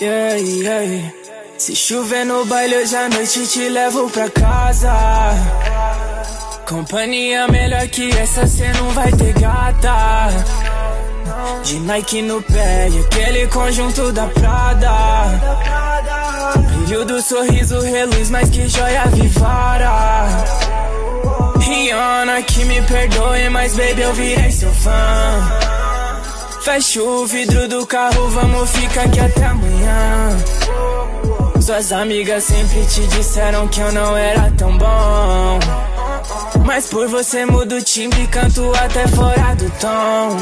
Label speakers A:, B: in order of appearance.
A: Yeah, yeah. Se chover no baile hoje à noite te levo pra casa. Companhia melhor que essa cê não vai ter gata. De Nike no pé e aquele conjunto da Prada. Brilho do sorriso reluz mais que joia vivara. Rihanna que me perdoe, mas baby eu virei seu fã. Fecha o vidro do carro, vamos ficar aqui até amanhã. Suas amigas sempre te disseram que eu não era tão bom, mas por você mudo o timbre e canto até fora do tom.